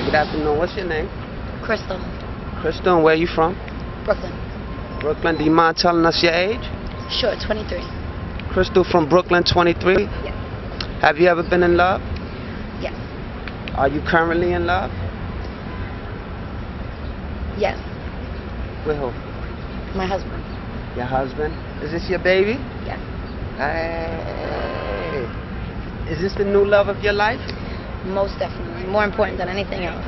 Good afternoon. What's your name? Crystal. Crystal, and where are you from? Brooklyn. Brooklyn. Do you mind telling us your age? Sure, 23. Crystal from Brooklyn, 23? Yes. Have you ever been in love? Yes. Are you currently in love? Yes. With who? My husband. Your husband? Is this your baby? Yes. Hey. Is this the new love of your life? Most definitely. More important than anything else.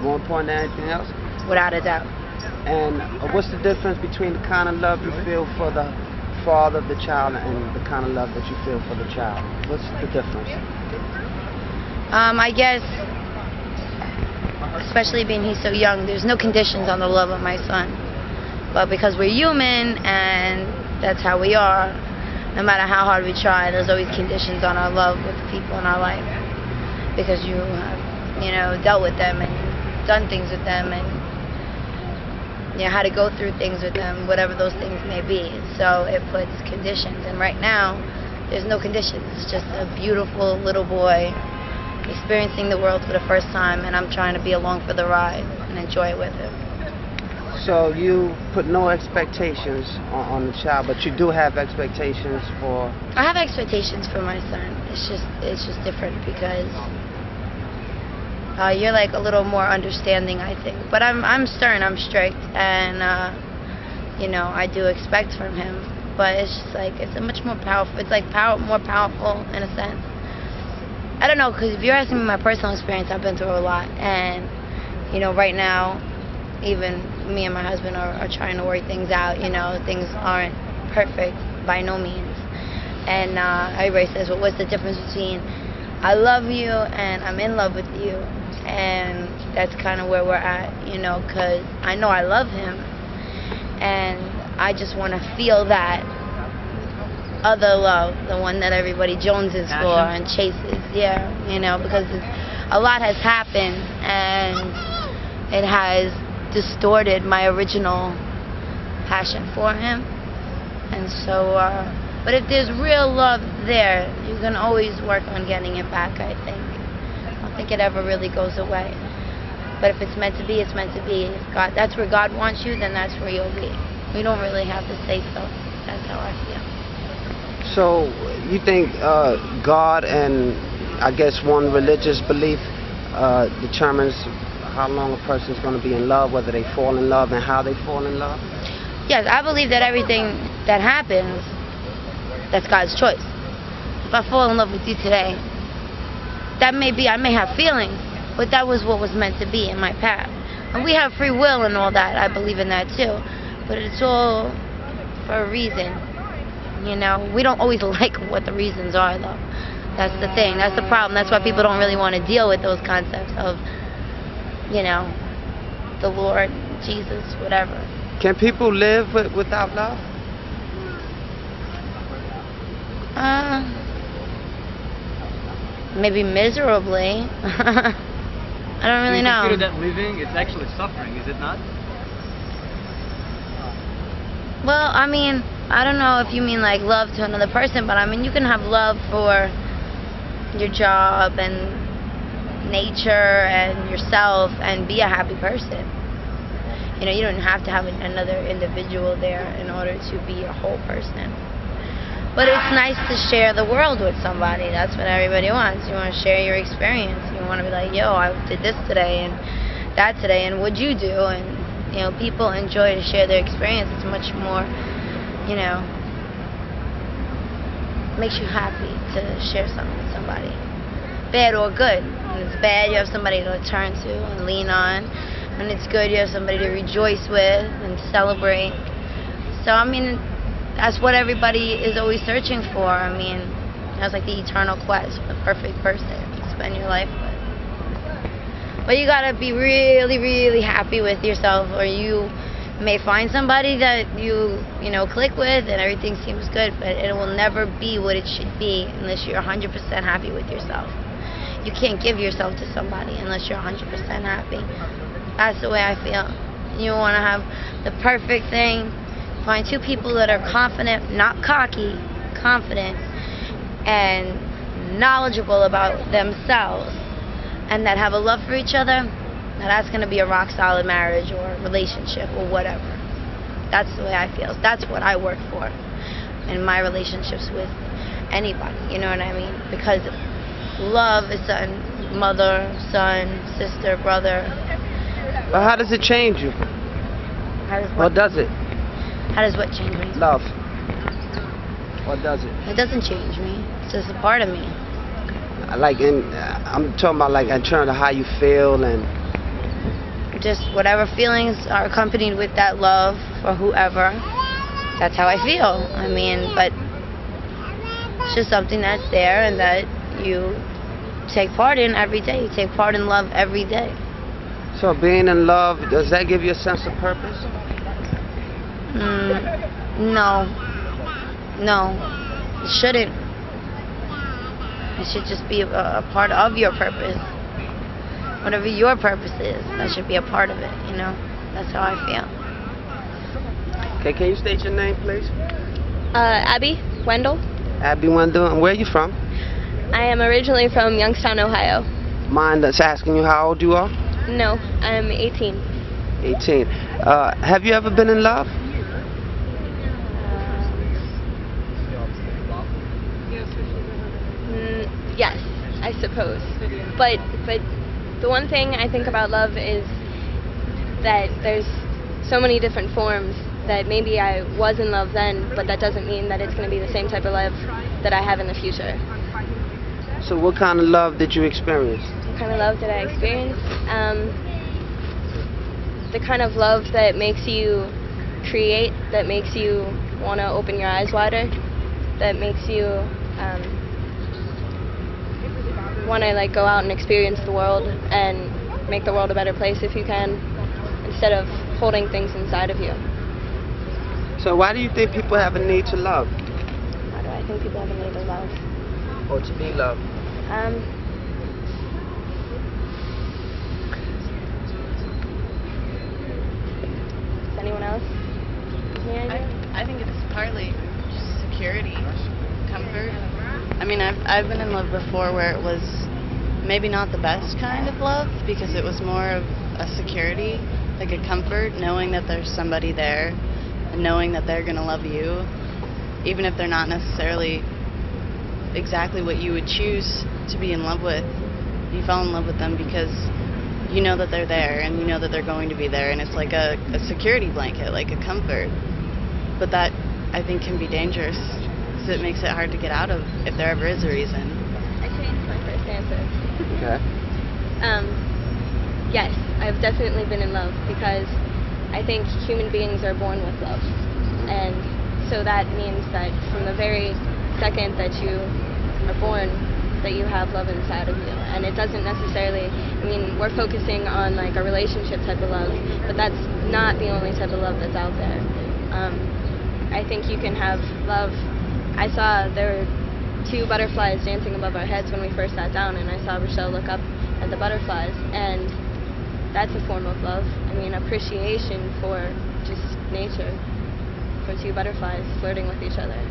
More important than anything else? Without a doubt. And what's the difference between the kind of love you feel for the father of the child and the kind of love that you feel for the child? What's the difference? I guess, especially being he's so young, there's no conditions on the love of my son. But because we're human and that's how we are, no matter how hard we try, there's always conditions on our love with the people in our life. Because you have, dealt with them and done things with them and had to go through things with them, whatever those things may be. So it puts conditions, and right now there's no conditions. It's just a beautiful little boy experiencing the world for the first time, and I'm trying to be along for the ride and enjoy it with him. So you put no expectations on the child, but you do have expectations for... I have expectations for my son. It's just different because you're like a little more understanding, I think. But I'm stern, I'm strict, and I do expect from him. But it's just like it's a much more powerful. It's like more powerful in a sense. I don't know, because if you're asking me my personal experience, I've been through a lot, and right now, even me and my husband are trying to work things out. Things aren't perfect by no means, and everybody says, well, what's the difference between I love you and I'm in love with you? And that's kind of where we're at, because I know I love him, and I just want to feel that other love, the one that everybody joneses for and chases, because a lot has happened, and it has distorted my original passion for him. And so, but if there's real love there, you can always work on getting it back, I think. I don't think it ever really goes away. But if it's meant to be, it's meant to be. If that's where God wants you, then that's where you'll be. We don't really have to say so. That's how I feel. So you think God and I guess one religious belief determines how long a person's going to be in love, whether they fall in love and how they fall in love? Yes, I believe that everything that happens, that's God's choice. If I fall in love with you today, I may have feelings, but that was what was meant to be in my path. And we have free will and all that. I believe in that too. But it's all for a reason. We don't always like what the reasons are, though. That's the thing. That's the problem. That's why people don't really want to deal with those concepts of, the Lord, Jesus, whatever. Can people live without love? Maybe miserably. I don't really know. Do you consider that living? It's actually suffering, is it not? Well, I don't know if you mean like love to another person, but you can have love for your job and nature and yourself and be a happy person. You don't have to have another individual there in order to be a whole person. But it's nice to share the world with somebody. That's what everybody wants. You want to share your experience. You want to be like, yo, I did this today and that today, and what'd you do? And people enjoy to share their experience. It's much more, makes you happy to share something with somebody, bad or good. When it's bad, you have somebody to turn to and lean on. When it's good, you have somebody to rejoice with and celebrate. So that's what everybody is always searching for. That's like the eternal quest for the perfect person to spend your life with. But you gotta be really, really happy with yourself, or you may find somebody that you click with and everything seems good, but it will never be what it should be unless you're 100% happy with yourself. You can't give yourself to somebody unless you're 100% happy. That's the way I feel. You want to have the perfect thing. Find two people that are confident, not cocky, confident, and knowledgeable about themselves, and that have a love for each other. that's going to be a rock solid marriage or relationship or whatever. That's the way I feel. That's what I work for in my relationships with anybody, you know what I mean? Because love is something, mother, son, sister, brother. But how does it change you? How does What does it? How does what change me? Love. What does it? It doesn't change me. It's just a part of me. Like I'm talking about like in terms of how you feel and Just whatever feelings are accompanied with that love for whoever, that's how I feel. I mean, but it's just something that's there and that you take part in every day. You take part in love every day. so being in love, does that give you a sense of purpose? No. No. It shouldn't. It should just be a part of your purpose. Whatever your purpose is, that should be a part of it, you know? That's how I feel. Okay, can you state your name, please? Abby Wendell. Abby Wendell, and where are you from? I am originally from Youngstown, Ohio. Mind us asking you how old you are? No, I'm 18. 18. Have you ever been in love? Yes, I suppose. But the one thing I think about love is that there's so many different forms that maybe I was in love then, but that doesn't mean that it's going to be the same type of love that I have in the future. So what kind of love did you experience? What kind of love did I experience? The kind of love that makes you create, that makes you want to open your eyes wider, that makes you want to like go out and experience the world and make the world a better place if you can, instead of holding things inside of you. So why do you think people have a need to love? Why do I think people have a need to love? Or to be loved? Does anyone else? I think it's partly just security, comfort. I mean, I've been in love before where it was maybe not the best kind of love, because it was more of a security, like a comfort, knowing that there's somebody there and knowing that they're going to love you, even if they're not necessarily exactly what you would choose to be in love with. You fall in love with them because you know that they're there and you know that they're going to be there, and it's like a security blanket, like a comfort. But that, I think, can be dangerous, because it makes it hard to get out of if there ever is a reason. I changed my first answer. Okay. Yes, I've definitely been in love, because I think human beings are born with love. And so that means that from the very second that you are born, that you have love inside of you. And it doesn't necessarily, I mean, we're focusing on like a relationship type of love, but that's not the only type of love that's out there. I think you can have love. I saw there were two butterflies dancing above our heads when we first sat down, and I saw Rochelle look up at the butterflies, and that's a form of love. I mean, appreciation for just nature, for two butterflies flirting with each other.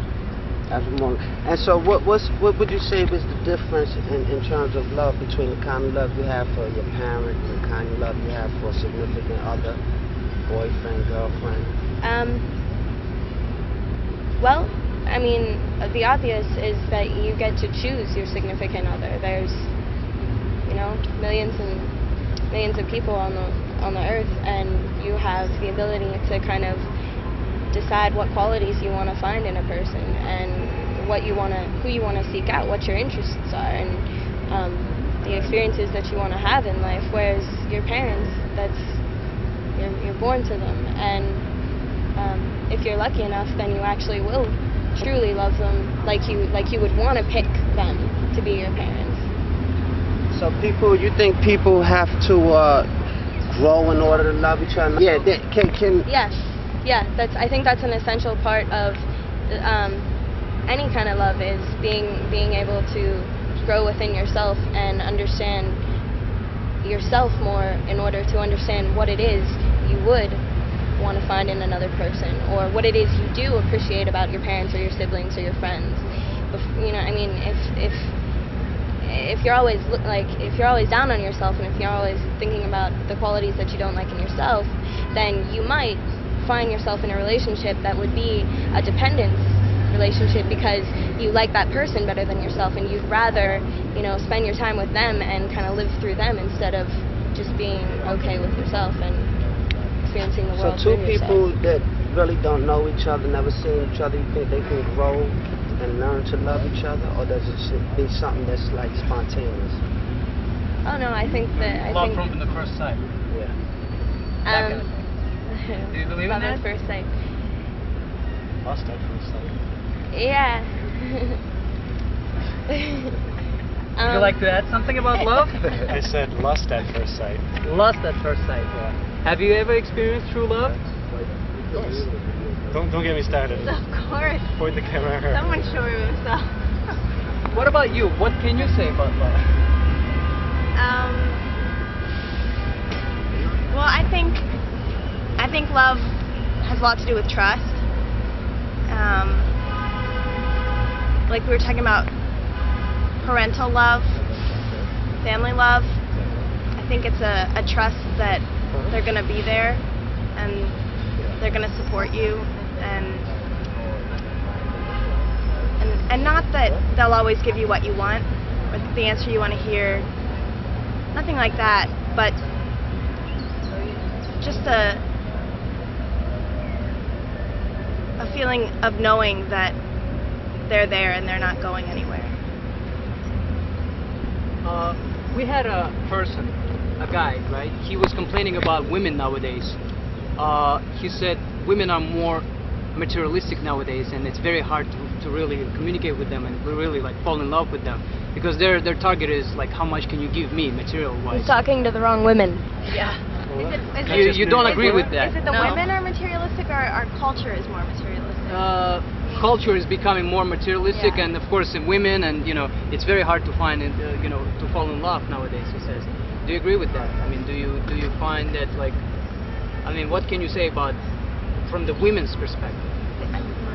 Absolutely. And so what would you say was the difference in terms of love between the kind of love you have for your parent and the kind of love you have for a significant other, boyfriend, girlfriend? Well, I mean, the obvious is that you get to choose your significant other. There's, you know, millions and millions of people on the earth, and you have the ability to kind of decide what qualities you want to find in a person and who you want to seek out, what your interests are, and the experiences that you want to have in life. Whereas your parents, you're born to them, and if you're lucky enough, then you actually will truly love them like you would want to pick them to be your parents. So you think people have to grow in order to love each other? Yeah, can Yes, yeah. I think that's an essential part of any kind of love, is being able to grow within yourself and understand yourself more in order to understand what it is you would want to find in another person, or what it is you do appreciate about your parents or your siblings or your friends. You know, I mean, if if you're always if you're always down on yourself, and if you're always thinking about the qualities that you don't like in yourself, then you might find yourself in a relationship that would be a dependence relationship because you like that person better than yourself, and you'd rather, spend your time with them and kind of live through them instead of just being okay with yourself and experiencing the world. So two through people yourself. that really don't know each other, never seen each other, you think they can grow and learn to love each other, or does it should be something that's like spontaneous? Oh no, I think that Love from the first sight. Yeah. Do you believe in love that? at first sight. Lust at first sight. Yeah. Would you like to add something about love? I said lust at first sight. Lust at first sight. Have you ever experienced true love? Yes. Don't get me started. Of course. Point the camera at her. Someone show himself. What about you? What can you say about love? Well, I think love has a lot to do with trust. Like we were talking about parental love, family love. I think it's a trust that they're going to be there and they're going to support you, and not that they'll always give you what you want or the answer you want to hear. Nothing like that, but just a feeling of knowing that they're there and they're not going anywhere. We had a person, a guy, right? He was complaining about women nowadays. He said women are more materialistic nowadays, and it's very hard to really communicate with them and really like fall in love with them because their target is like how much can you give me material-wise. He's talking to the wrong women. Yeah. You don't agree with that? Is it the women are materialistic or our culture is more materialistic? Culture is becoming more materialistic, Yeah. and of course in women, and it's very hard to find to fall in love nowadays. He says. Do you agree with that? I mean, do you find that what can you say about from the women's perspective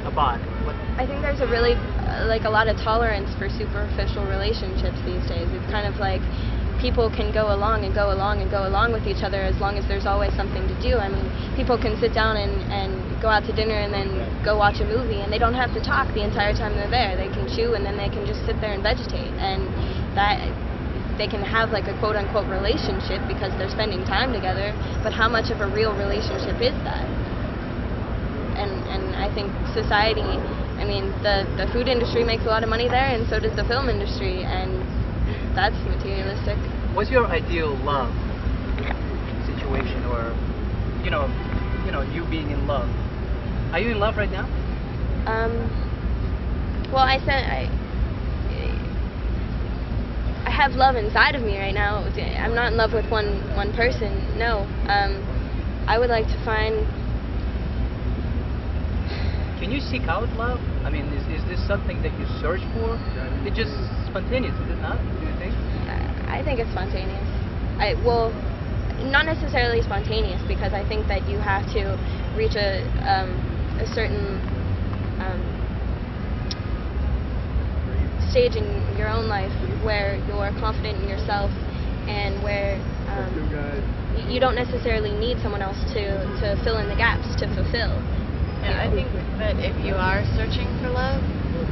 about what? I think there's a really a lot of tolerance for superficial relationships these days. It's kind of like people can go along and go along and go along with each other as long as there's always something to do. I mean, people can sit down and go out to dinner and then go watch a movie, and they don't have to talk the entire time they're there. They can chew and then they can just sit there and vegetate, and that they can have like a quote-unquote relationship because they're spending time together, but how much of a real relationship is that? And I think society, I mean, the food industry makes a lot of money there, and so does the film industry, and that's materialistic. What's your ideal love situation, or you being in love? Are you in love right now? Well, I have love inside of me right now. I'm not in love with one person. No. I would like to find. Can you seek out love? I mean, is this something that you search for? It's just spontaneous, is it not? Do you think? I think it's spontaneous. Well, not necessarily spontaneous, because I think that you have to reach a certain stage in your own life where you're confident in yourself and where you don't necessarily need someone else to fill in the gaps, to fulfill. Yeah, I think that if you are searching for love,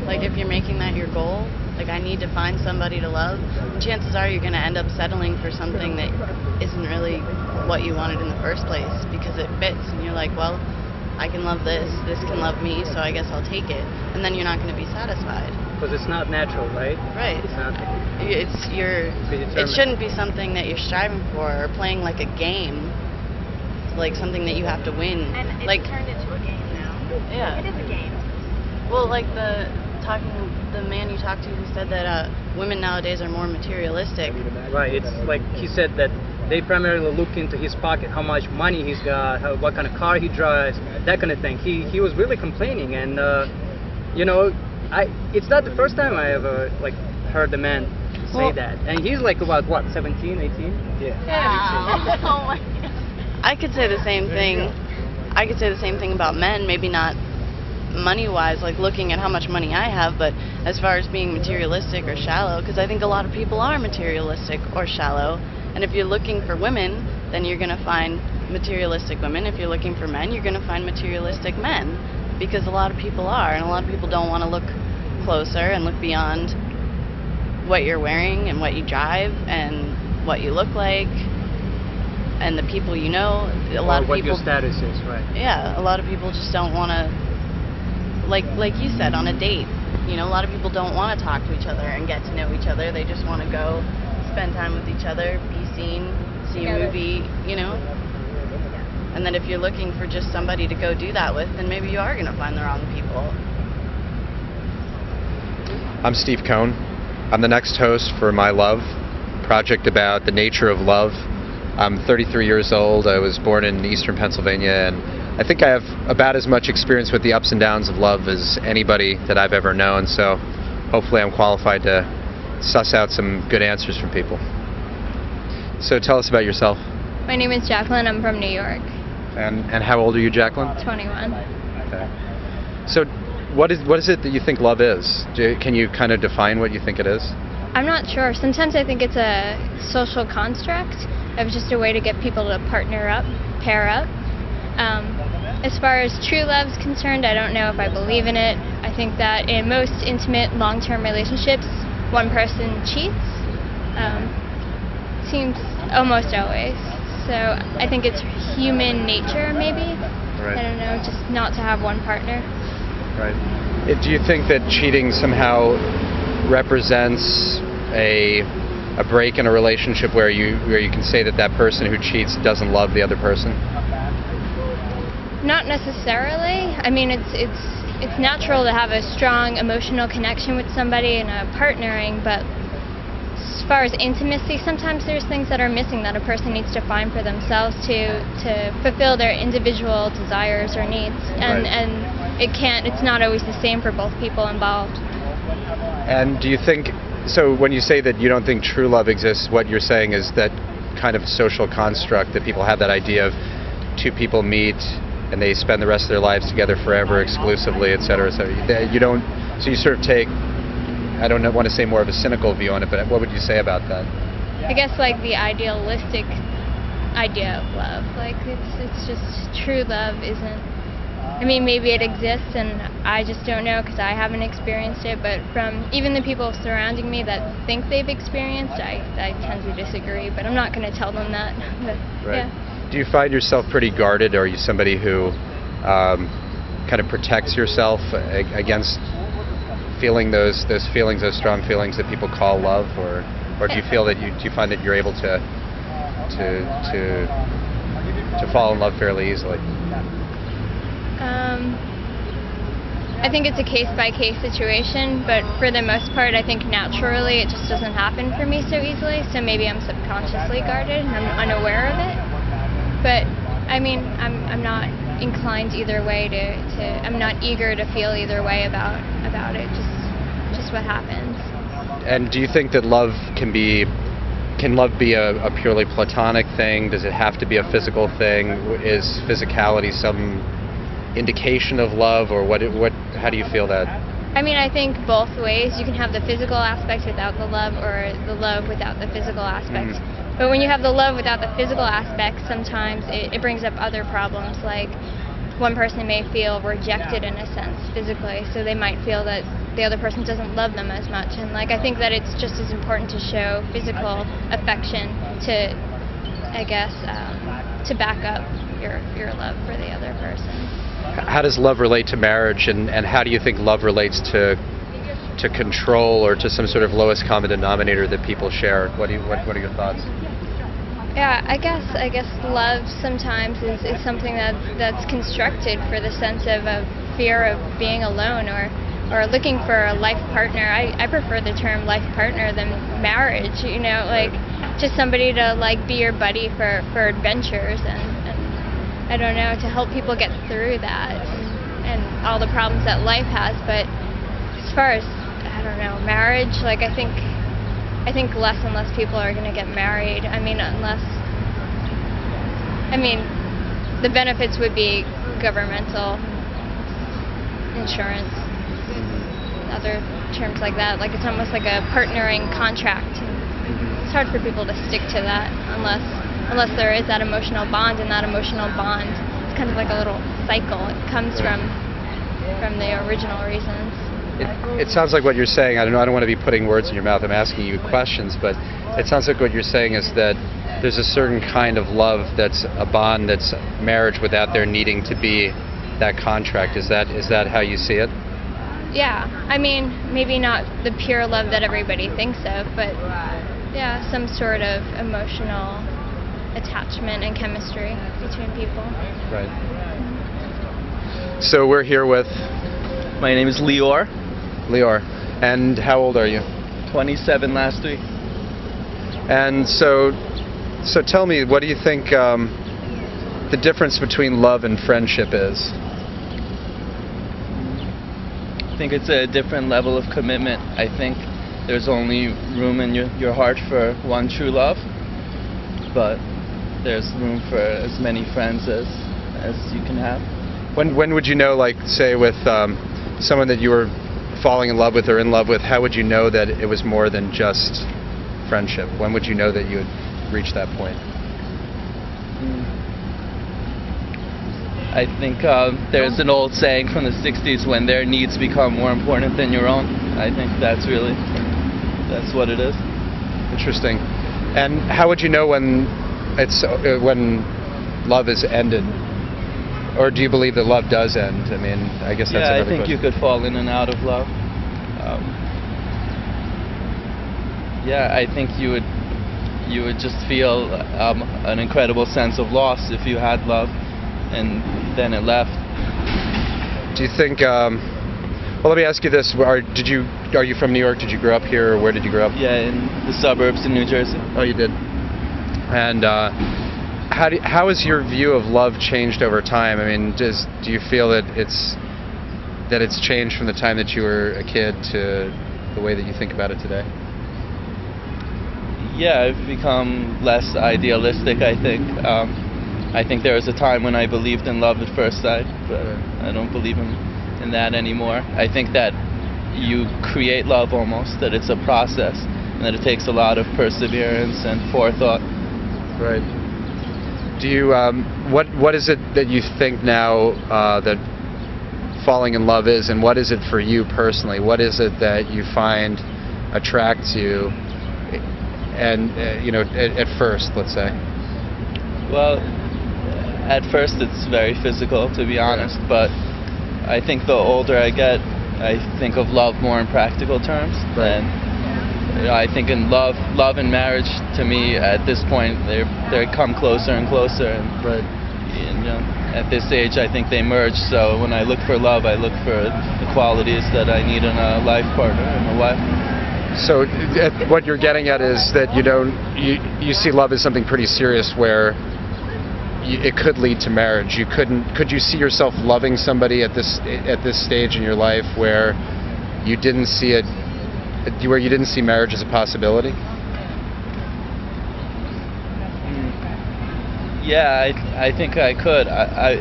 like if you're making that your goal, like I need to find somebody to love, chances are you're going to end up settling for something that isn't really what you wanted in the first place because it fits, and you're like, well, I can love this can love me, so I guess I'll take it, and then you're not going to be satisfied. Because it's not natural, right? Right. It's not. It shouldn't be something that you're striving for or playing like a game, like something that you have to win. And it's like turned into a game now. Yeah. It is a game. Well, like the man you talked to who said that women nowadays are more materialistic. Right. It's like he said that they primarily look into his pocket, how much money he's got, what kind of car he drives, that kind of thing. He was really complaining, and it's not the first time I ever heard a man say that. And he's about what, 17, 18? Yeah. Oh my God. I could say the same thing. I could say the same thing about men, maybe not money-wise, like looking at how much money I have, but as far as being materialistic or shallow, because I think a lot of people are materialistic or shallow. And if you're looking for women, then you're going to find materialistic women. If you're looking for men, you're going to find materialistic men, because a lot of people are, and a lot of people don't want to look closer and look beyond what you're wearing and what you drive and what you look like and the people you know. A lot of what people, your status is, right? yeah, a lot of people just don't want to, like you said, on a date. You know, a lot of people don't want to talk to each other and get to know each other. They just want to go spend time with each other, be seen, see a movie, you know. And then if you're looking for just somebody to go do that with, then maybe you are going to find the wrong people. I'm Steve Cohn. I'm the next host for My Love, project about the nature of love. I'm 33 years old. I was born in eastern Pennsylvania, and I think I have about as much experience with the ups and downs of love as anybody that I've ever known, so hopefully I'm qualified to suss out some good answers from people. So tell us about yourself. My name is Jacqueline. I'm from New York. And how old are you, Jacqueline? 21. Okay. So what is it that you think love is? Can you kind of define what you think it is? I'm not sure. Sometimes I think it's a social construct of just a way to get people to partner up, pair up. As far as true love is concerned, I don't know if I believe in it. I think that in most intimate, long-term relationships, one person cheats. Seems almost always. So I think it's human nature, maybe. Right. I don't know, just not to have one partner. Right. Do you think that cheating somehow represents a break in a relationship where you can say that that person who cheats doesn't love the other person? Not necessarily. I mean, it's natural to have a strong emotional connection with somebody and a partnering, but as far as intimacy, sometimes there's things that are missing that a person needs to find for themselves to fulfill their individual desires or needs, and Right. and it's not always the same for both people involved. And do you think, so when you say that you don't think true love exists, what you're saying is that kind of social construct that people have, that idea of two people meet and they spend the rest of their lives together forever, exclusively, etc. So you sort of take, I don't want to say more of a cynical view on it, but what would you say about that? I guess like the idealistic idea of love. Like it's just true love isn't. I mean, maybe it exists and I just don't know because I haven't experienced it, but from even the people surrounding me that think they've experienced, I tend to disagree, but I'm not going to tell them that. But, Right. yeah. Do you find yourself pretty guarded, or are you somebody who kind of protects yourself against feeling those feelings, those strong feelings that people call love, or do you feel that do you find that you're able to fall in love fairly easily? I think it's a case-by-case situation, but for the most part, I think naturally it just doesn't happen for me so easily, so maybe I'm subconsciously guarded and I'm unaware of it. But, I mean, I'm not inclined either way I'm not eager to feel either way about it, just what happens. And do you think that can love be a purely platonic thing? Does it have to be a physical thing? Is physicality some indication of love, or how do you feel that? I mean, I think both ways. You can have the physical aspect without the love, or the love without the physical aspect. But when you have the love without the physical aspect, sometimes it brings up other problems, like one person may feel rejected in a sense physically, so they might feel that the other person doesn't love them as much. And like I think that it's just as important to show physical affection to, I guess, to back up your love for the other person. How does love relate to marriage, and how do you think love relates to control, or to some sort of lowest common denominator that people share? What are your thoughts? Yeah, I guess love sometimes is something that's constructed for the sense of a fear of being alone, or looking for a life partner. I prefer the term life partner than marriage, like just somebody to like be your buddy for adventures and I don't know, to help people get through that and all the problems that life has. But as far as, I don't know, marriage, like I think less and less people are going to get married. I mean, the benefits would be governmental, insurance, other terms like that. Like it's almost like a partnering contract. It's hard for people to stick to that unless there is that emotional bond, and that emotional bond is kind of like a little cycle. It comes from the original reasons. It sounds like what you're saying, I don't want to be putting words in your mouth, I'm asking you questions, but it sounds like what you're saying is that there's a certain kind of love that's a bond, that's marriage without there needing to be that contract. Is that how you see it? Yeah, I mean, maybe not the pure love that everybody thinks of, but yeah, some sort of emotional attachment and chemistry between people. Right. So we're here with... My name is Lior. Lior. And how old are you? 27 last week. And so tell me, what do you think the difference between love and friendship is? I think it's a different level of commitment. I think there's only room in your heart for one true love, but there's room for as many friends as you can have. When would you know, like, say, with someone that you were falling in love with or in love with, how would you know that it was more than just friendship? When would you know that you had reached that point? I think there's an old saying from the 60s, when their needs become more important than your own. I think that's what it is. Interesting. And how would you know when love is ended? Or do you believe that love does end? I mean, I guess that's another question. I think you could fall in and out of love. I think you would just feel an incredible sense of loss if you had love and then it left. Do you think? Well, let me ask you this: Are you from New York? Did you grow up here, or where did you grow up? Yeah, in the suburbs in New Jersey. Oh, you did. And how has your view of love changed over time? I mean, do you feel that it's changed from the time that you were a kid to the way that you think about it today? Yeah, I've become less idealistic, I think. I think there was a time when I believed in love at first sight, but I don't believe in that anymore. I think that you create love almost, that it's a process, and that it takes a lot of perseverance and forethought. Right. Do you, what is it that you think now that falling in love is, and what is it for you personally? What is it that you find attracts you, and at first, let's say? Well, at first it's very physical, to be honest, but I think the older I get, I think of love more in practical terms. Right. And I think in love and marriage, to me, at this point, they come closer and closer. And, right. At this age, I think they merge. So when I look for love, I look for the qualities that I need in a life partner, in a wife. So what you're getting at is that you see love as something pretty serious, where it could lead to marriage. Could you see yourself loving somebody at this stage in your life where you didn't see marriage as a possibility? Yeah, I think I could.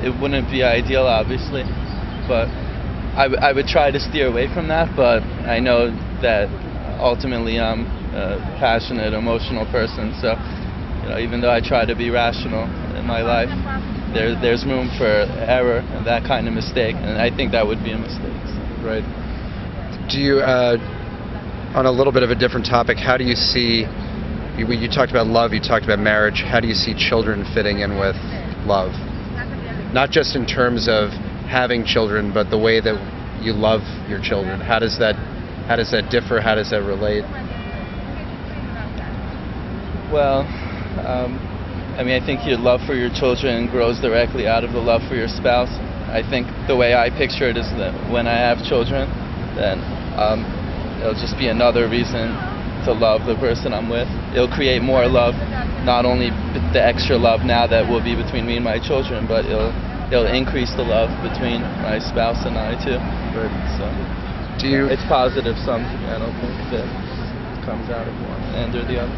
It wouldn't be ideal, obviously, but I would try to steer away from that. But I know that ultimately I'm a passionate, emotional person, so even though I try to be rational in my life, there's room for error and that kind of mistake, and I think that would be a mistake. So. Right. Do you, on a little bit of a different topic, how do you see, you talked about love, you talked about marriage, how do you see children fitting in with love? Not just in terms of having children, but the way that you love your children. How does that differ? How does that relate? Well, I think your love for your children grows directly out of the love for your spouse. I think the way I picture it is that when I have children, then it'll just be another reason to love the person I'm with. It'll create more love, not only the extra love now that will be between me and my children, but it'll increase the love between my spouse and I too. Right. So it's positive something. I don't think that comes out of one end or the other.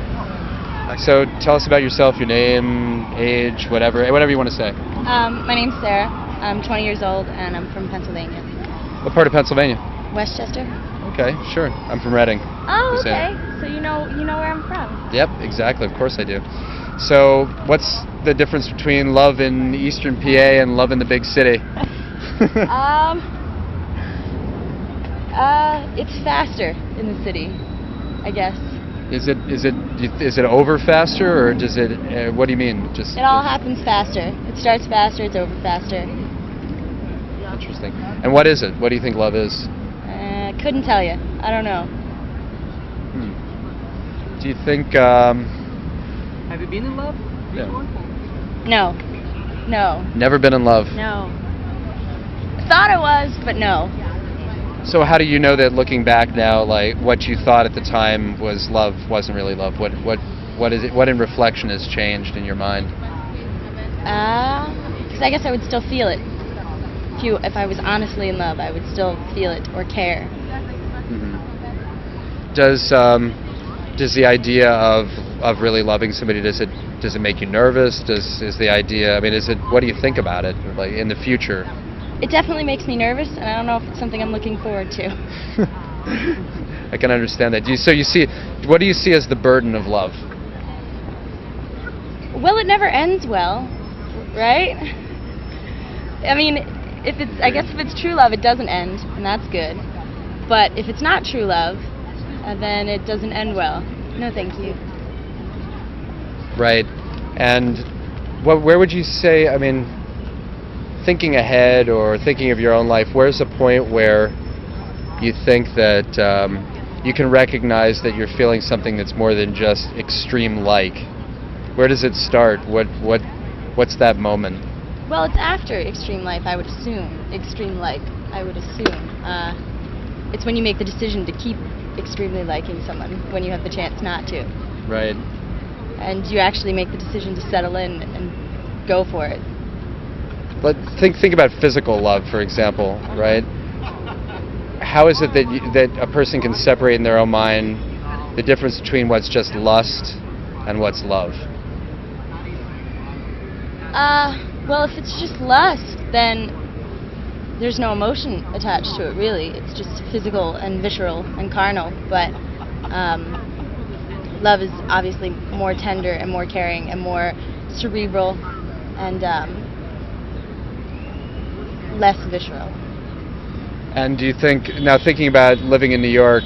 So tell us about yourself, your name, age, whatever you want to say. My name's Sarah. I'm 20 years old and I'm from Pennsylvania. What part of Pennsylvania? Westchester. Okay, sure. I'm from Reading. Oh, Just saying. okay. So you know where I'm from. Yep, exactly. Of course I do. So, what's the difference between love in Eastern PA and love in the big city? It's faster in the city, I guess. Is it over faster, or does it? What do you mean? Just It all happens faster. It starts faster, it's over faster. interesting. And what is it? What do you think love is? Couldn't tell you. I don't know. Do you think? Have you been in love before? No. No. Never been in love. No. I thought I was, but no. So how do you know that looking back now, like what you thought at the time was love wasn't really love? What is it? What in reflection has changed in your mind? Because I guess I would still feel it. If I was honestly in love, I would still feel it or care. Mm-hmm. Does the idea of really loving somebody, does it make you nervous? Is the idea? I mean, what do you think about it, like in the future? It definitely makes me nervous, and I don't know if it's something I'm looking forward to. I can understand that. What do you see as the burden of love? Well, it never ends well, right? I mean, I guess if it's true love, it doesn't end, and that's good. But if it's not true love, then it doesn't end well. No, thank you. Right. And where would you say? I mean, thinking ahead or thinking of your own life, where's the point where you think that you can recognize that you're feeling something that's more than just extreme like? Where does it start? What's that moment? Well, it's after extreme life, I would assume. Extreme like, I would assume. It's when you make the decision to keep extremely liking someone when you have the chance not to. Right. And you actually make the decision to settle in and go for it. But think about physical love, for example, right? How is it that a person can separate in their own mind the difference between what's just lust and what's love? Well, if it's just lust, then there's no emotion attached to it, really. It's just physical and visceral and carnal. But love is obviously more tender and more caring and more cerebral and less visceral. And do you think, now thinking about living in New York,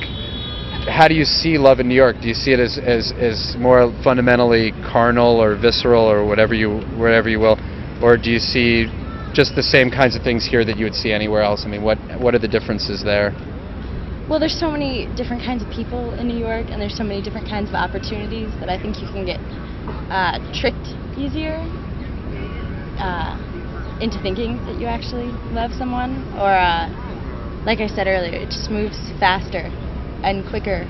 how do you see love in New York? Do you see it as more fundamentally carnal or visceral or whatever you will? Or do you see just the same kinds of things here that you would see anywhere else? I mean, what are the differences there? Well, there's so many different kinds of people in New York, and there's so many different kinds of opportunities that I think you can get tricked easier into thinking that you actually love someone. Or, like I said earlier, it just moves faster and quicker